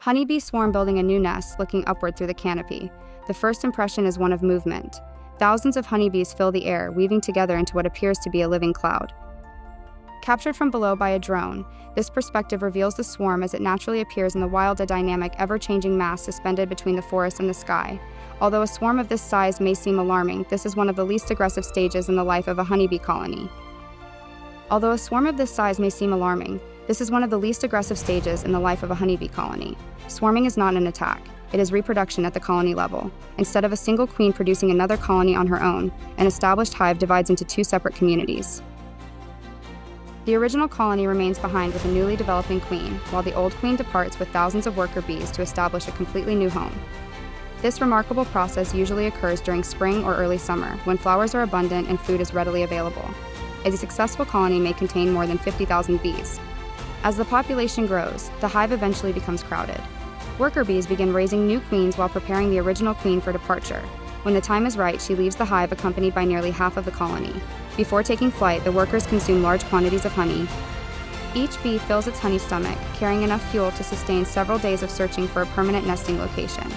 Honeybee swarm building a new nest, looking upward through the canopy. The first impression is one of movement. Thousands of honeybees fill the air, weaving together into what appears to be a living cloud. Captured from below by a drone, this perspective reveals the swarm as it naturally appears in the wild, a dynamic, ever-changing mass suspended between the forest and the sky. Although a swarm of this size may seem alarming, this is one of the least aggressive stages in the life of a honeybee colony. Although a swarm of this size may seem alarming, this is one of the least aggressive stages in the life of a honeybee colony. Swarming is not an attack. It is reproduction at the colony level. Instead of a single queen producing another colony on her own, an established hive divides into two separate communities. The original colony remains behind with a newly developing queen, while the old queen departs with thousands of worker bees to establish a completely new home. This remarkable process usually occurs during spring or early summer, when flowers are abundant and food is readily available. A successful colony may contain more than 50,000 bees. As the population grows, the hive eventually becomes crowded. Worker bees begin raising new queens while preparing the original queen for departure. When the time is right, she leaves the hive accompanied by nearly half of the colony. Before taking flight, the workers consume large quantities of honey. Each bee fills its honey stomach, carrying enough fuel to sustain several days of searching for a permanent nesting location.